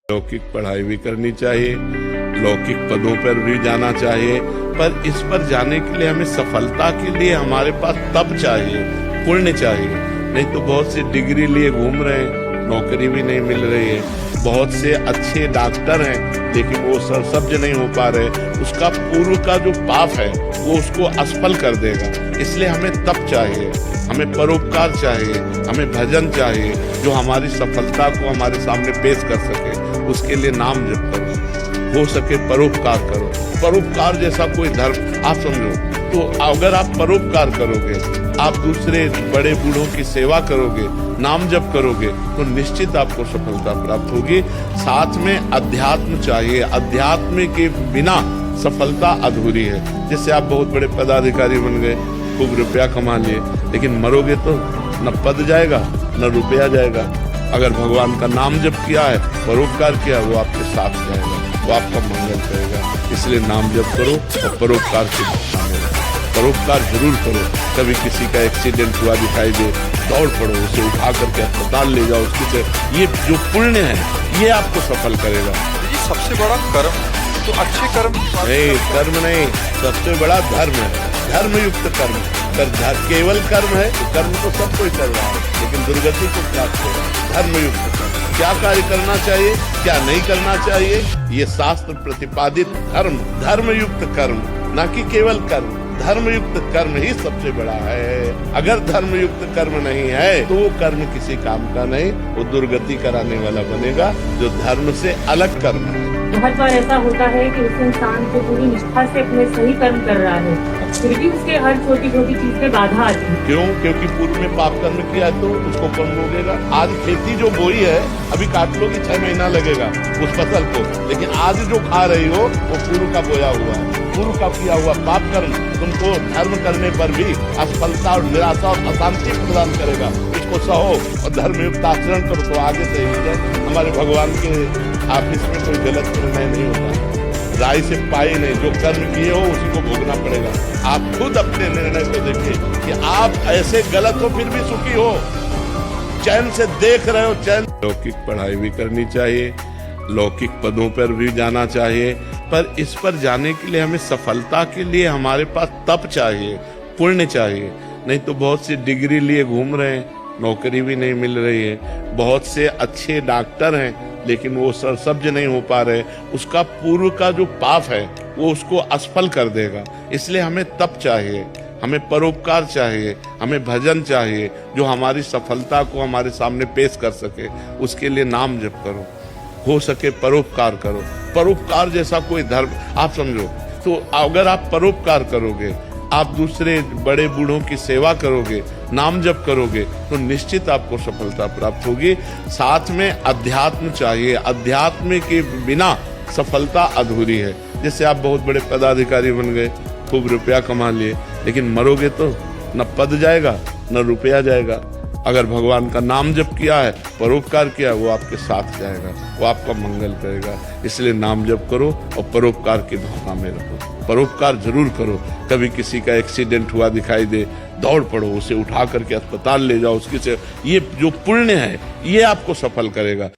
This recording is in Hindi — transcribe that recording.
लौकिक पढ़ाई भी करनी चाहिए, लौकिक पदों पर भी जाना चाहिए, पर इस पर जाने के लिए हमें सफलता के लिए हमारे पास तप चाहिए, पुण्य चाहिए। नहीं तो बहुत से डिग्री लिए घूम रहे हैं, नौकरी भी नहीं मिल रही है। बहुत से अच्छे डॉक्टर हैं लेकिन वो सरसब्ज नहीं हो पा रहे। उसका पूर्व का जो पाप है वो उसको असफल कर देगा। इसलिए हमें तप चाहिए, हमें परोपकार चाहिए, हमें भजन चाहिए जो हमारी सफलता को हमारे सामने पेश कर सके। उसके लिए नाम जप करो, हो सके परोपकार करो। परोपकार जैसा कोई धर्म आप समझो तो अगर आप परोपकार करोगे, आप दूसरे बड़े बूढ़ों की सेवा करोगे, नाम जप करोगे तो निश्चित आपको सफलता प्राप्त होगी। साथ में अध्यात्म चाहिए, अध्यात्म के बिना सफलता अधूरी है। जैसे आप बहुत बड़े पदाधिकारी बन गए, खूब रुपया कमा लिए, लेकिन मरोगे तो न पद जाएगा न रुपया जाएगा। अगर भगवान का नाम जप किया है, परोपकार किया, वो आपके साथ जाएगा, वो आपका मंगल करेगा। इसलिए नाम जप करो और परोपकार की भावना में रहो। परोपकार जरूर करो। कभी किसी का एक्सीडेंट हुआ दिखाई दे, दौड़ पड़ो, उसे उठा करके अस्पताल ले जाओ। उसके ये जो पुण्य है ये आपको सफल करेगा। जी सबसे बड़ा कर्म तो अच्छे कर्म नहीं, कर्म नहीं, सबसे बड़ा धर्म है, धर्मयुक्त कर्म। केवल कर्म है, कर्म तो सब कोई कर रहा है, लेकिन दुर्गति को प्राप्त होगा धर्मयुक्त कर्म। क्या कार्य करना चाहिए, क्या नहीं करना चाहिए, ये शास्त्र प्रतिपादित धर्म, धर्मयुक्त कर्म, न कि केवल कर्म। धर्मयुक्त कर्म ही सबसे बड़ा है। अगर धर्मयुक्त कर्म नहीं है तो वो कर्म किसी काम का नहीं, वो दुर्गति कराने वाला बनेगा जो धर्म से अलग कर्म है। बहुत बार ऐसा होता है कि उस इंसान को पूरी निष्ठा से अपने सही कर्म कर रहा है, फिर भी उसके हर छोटी छोटी चीज पे बाधा आती है। क्यों? क्योंकि पूर्व में पाप कर्म किया है तो उसको कौन रोकेगा। आज खेती जो बोई है अभी काट लो कि 6 महीना लगेगा उस फसल को, लेकिन आज जो खा रही हो वो पूर्व का बोया हुआ है, पूर्व का किया हुआ पाप कर्म तुमको धर्म करने पर भी असफलता और निराशा और अशांति प्रदान करेगा। इसको सहो और धर्मयुक्त आचरण करो तो आगे से ही जाए। हमारे भगवान के ऑफिस में कोई गलत निर्णय नहीं होता, राय से पाई नहीं, जो कर्म किए हो उसी को भोगना पड़ेगा। आप खुद अपने निर्णय को देखिए कि आप ऐसे गलत हो फिर भी सुखी हो, चैन से देख रहे हो, चैन। लौकिक पढ़ाई भी करनी चाहिए, लौकिक पदों पर भी जाना चाहिए, पर इस पर जाने के लिए हमें सफलता के लिए हमारे पास तप चाहिए, पुण्य चाहिए। नहीं तो बहुत सी डिग्री लिए घूम रहे हैं, नौकरी भी नहीं मिल रही है। बहुत से अच्छे डॉक्टर हैं लेकिन वो सरसब्ज नहीं हो पा रहे। उसका पूर्व का जो पाप है वो उसको असफल कर देगा। इसलिए हमें तप चाहिए, हमें परोपकार चाहिए, हमें भजन चाहिए जो हमारी सफलता को हमारे सामने पेश कर सके। उसके लिए नाम जप करो, हो सके परोपकार करो। परोपकार जैसा कोई धर्म आप समझो तो अगर आप परोपकार करोगे, आप दूसरे बड़े बूढ़ों की सेवा करोगे, नाम जप करोगे तो निश्चित आपको सफलता प्राप्त होगी। साथ में अध्यात्म चाहिए, अध्यात्म के बिना सफलता अधूरी है। जैसे आप बहुत बड़े पदाधिकारी बन गए, खूब रुपया कमा लिए, लेकिन मरोगे तो न पद जाएगा न रुपया जाएगा। अगर भगवान का नाम जप किया है, परोपकार किया, वो आपके साथ जाएगा, वो आपका मंगल करेगा। इसलिए नाम जप करो और परोपकार की भावना में रहो। परोपकार जरूर करो। कभी किसी का एक्सीडेंट हुआ दिखाई दे, दौड़ पड़ो, उसे उठा करके अस्पताल ले जाओ। उसकी से ये जो पुण्य है ये आपको सफल करेगा।